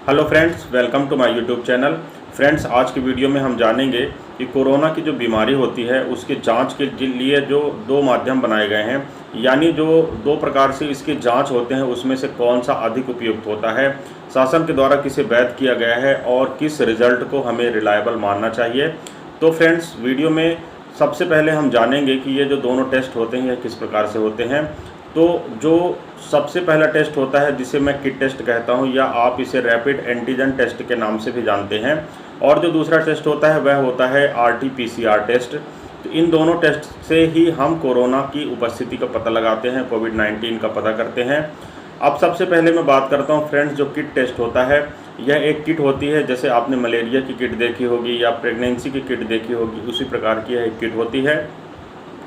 Hello friends, welcome to my YouTube channel. Friends, आज की video में हम जानेंगे कि कोरोना की जो बीमारी होती है उसके जांच के लिए जो दो माध्यम बनाए गए हैं, यानी जो दो प्रकार से इसके जांच होते हैं उसमें से कौन सा अधिक उपयुक्त होता है, शासन के द्वारा किसे वैध किया गया है और किस रिजल्ट को हमें रिलायबल मानना चाहिए। तो फ्रेंड्स, वीडियो में सबसे पहले हम जानेंगे कि ये जो दोनों टेस्ट होते हैं ये किस प्रकार से होते हैं। तो जो सबसे पहला टेस्ट होता है जिसे मैं किट टेस्ट कहता हूं, या आप इसे रैपिड एंटीजन टेस्ट के नाम से भी जानते हैं, और जो दूसरा टेस्ट होता है वह होता है RT-PCR टेस्ट। तो इन दोनों टेस्ट से ही हम कोरोना की उपस्थिति का पता लगाते हैं, कोविड-19 का पता करते हैं। अब सबसे पहले मैं बात करता हूं फ्रेंड्स, जो किट टेस्ट होता है यह एक किट होती है, जैसे आपने मलेरिया की किट देखी होगी या प्रेगनेंसी की किट देखी होगी, उसी प्रकार की यह एक किट होती है।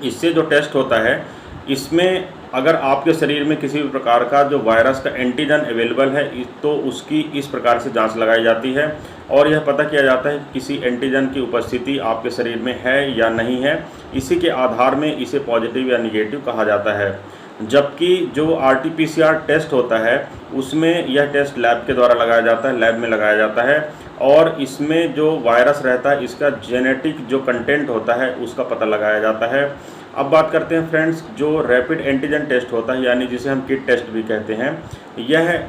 इससे जो टेस्ट होता है इसमें अगर आपके शरीर में किसी भी प्रकार का जो वायरस का एंटीजन अवेलेबल है तो उसकी इस प्रकार से जांच लगाई जाती है और यह पता किया जाता है कि किसी एंटीजन की उपस्थिति आपके शरीर में है या नहीं है। इसी के आधार में इसे पॉजिटिव या निगेटिव कहा जाता है। जबकि जो RT-PCR टेस्ट होता है उसमें यह टेस्ट लैब के द्वारा लगाया जाता है, लैब में लगाया जाता है, और इसमें जो वायरस रहता है इसका जेनेटिक जो कंटेंट होता है उसका पता लगाया जाता है। अब बात करते हैं फ्रेंड्स, जो रैपिड एंटीजन टेस्ट होता है, यानी जिसे हम किट टेस्ट भी कहते हैं, यह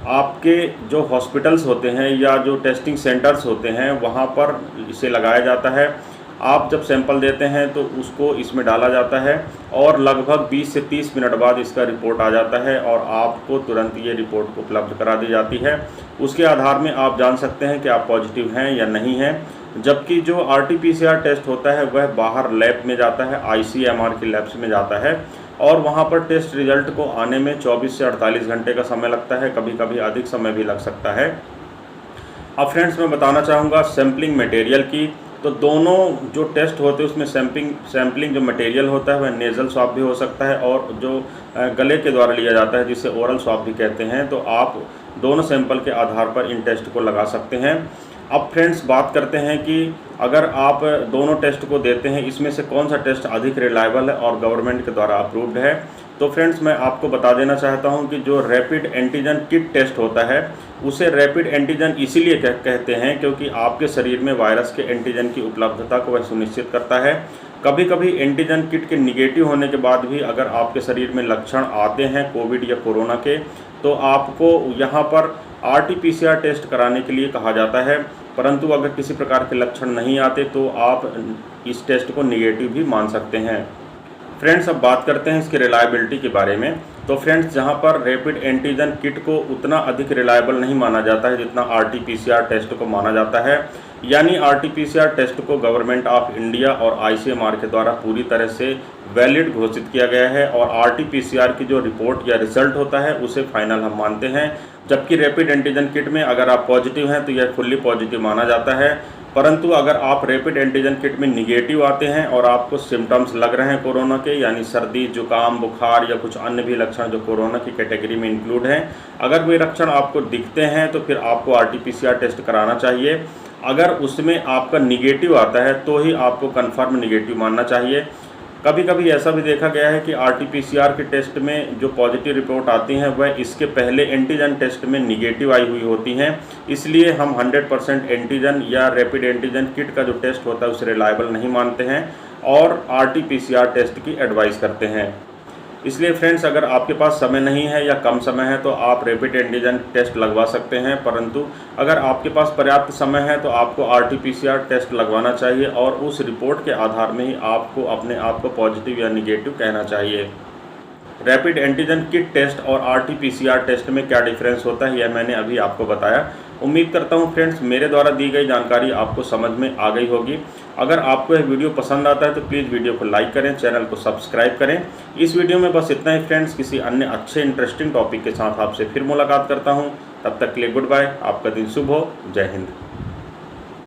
आपके जो हॉस्पिटल्स होते हैं या जो टेस्टिंग सेंटर्स होते हैं वहाँ पर इसे लगाया जाता है। आप जब सैंपल देते हैं तो उसको इसमें डाला जाता है और लगभग 20 से 30 मिनट बाद इसका रिपोर्ट आ जाता है और आपको तुरंत ये रिपोर्ट उपलब्ध करा दी जाती है। उसके आधार में आप जान सकते हैं कि आप पॉजिटिव हैं या नहीं हैं। जबकि जो RT-PCR टेस्ट होता है वह बाहर लैब में जाता है, ICMR की लैब्स में जाता है, और वहाँ पर टेस्ट रिजल्ट को आने में 24 से 48 घंटे का समय लगता है, कभी कभी अधिक समय भी लग सकता है। अब फ्रेंड्स, मैं बताना चाहूँगा सैम्पलिंग मटेरियल की। तो दोनों जो टेस्ट होते हैं उसमें सैम्पलिंग जो मटेरियल होता है वह नेज़ल स्वाब भी हो सकता है और जो गले के द्वारा लिया जाता है जिसे ओरल स्वाब भी कहते हैं। तो आप दोनों सैंपल के आधार पर इन टेस्ट को लगा सकते हैं। अब फ्रेंड्स, बात करते हैं कि अगर आप दोनों टेस्ट को देते हैं इसमें से कौन सा टेस्ट अधिक रिलायबल है और गवर्नमेंट के द्वारा अप्रूव्ड है। तो फ्रेंड्स, मैं आपको बता देना चाहता हूं कि जो रैपिड एंटीजन किट टेस्ट होता है उसे रैपिड एंटीजन इसीलिए कहते हैं क्योंकि आपके शरीर में वायरस के एंटीजन की उपलब्धता को वह सुनिश्चित करता है। कभी कभी एंटीजन किट के निगेटिव होने के बाद भी अगर आपके शरीर में लक्षण आते हैं कोविड या कोरोना के, तो आपको यहाँ पर RT-PCR टेस्ट कराने के लिए कहा जाता है। परंतु अगर किसी प्रकार के लक्षण नहीं आते तो आप इस टेस्ट को निगेटिव भी मान सकते हैं। फ्रेंड्स, अब बात करते हैं इसकी रिलायबिलिटी के बारे में। तो फ्रेंड्स, जहां पर रैपिड एंटीजन किट को उतना अधिक रिलायबल नहीं माना जाता है जितना RT-PCR टेस्ट को माना जाता है, यानी RT-PCR टेस्ट को गवर्नमेंट ऑफ इंडिया और ICMR के द्वारा पूरी तरह से वैलिड घोषित किया गया है और RT-PCR की जो रिपोर्ट या रिजल्ट होता है उसे फाइनल हम मानते हैं। जबकि रैपिड एंटीजन किट में अगर आप पॉजिटिव हैं तो यह फुल्ली पॉजिटिव माना जाता है। परंतु अगर आप रैपिड एंटीजन किट में निगेटिव आते हैं और आपको सिम्टम्स लग रहे हैं कोरोना के, यानी सर्दी, जुकाम, बुखार या कुछ अन्य भी लक्षण जो कोरोना की कैटेगरी में इंक्लूड हैं, अगर वे लक्षण आपको दिखते हैं तो फिर आपको RT-PCR टेस्ट कराना चाहिए। अगर उसमें आपका निगेटिव आता है तो ही आपको कन्फर्म निगेटिव मानना चाहिए। कभी कभी ऐसा भी देखा गया है कि RT-PCR के टेस्ट में जो पॉजिटिव रिपोर्ट आती हैं वह इसके पहले एंटीजन टेस्ट में निगेटिव आई हुई होती हैं। इसलिए हम 100% एंटीजन या रैपिड एंटीजन किट का जो टेस्ट होता है उसे रिलायबल नहीं मानते हैं और RT-PCR टेस्ट की एडवाइस करते हैं। इसलिए फ्रेंड्स, अगर आपके पास समय नहीं है या कम समय है तो आप रैपिड एंटीजन टेस्ट लगवा सकते हैं, परंतु अगर आपके पास पर्याप्त समय है तो आपको RT-PCR टेस्ट लगवाना चाहिए और उस रिपोर्ट के आधार में ही आपको अपने आप को पॉजिटिव या निगेटिव कहना चाहिए। रैपिड एंटीजन किट टेस्ट और RT-PCR टेस्ट में क्या डिफरेंस होता है यह मैंने अभी आपको बताया। उम्मीद करता हूं फ्रेंड्स मेरे द्वारा दी गई जानकारी आपको समझ में आ गई होगी। अगर आपको यह वीडियो पसंद आता है तो प्लीज़ वीडियो को लाइक करें, चैनल को सब्सक्राइब करें। इस वीडियो में बस इतना ही फ्रेंड्स। किसी अन्य अच्छे इंटरेस्टिंग टॉपिक के साथ आपसे फिर मुलाकात करता हूँ। तब तक के लिए गुड बाय। आपका दिन शुभ हो। जय हिंद।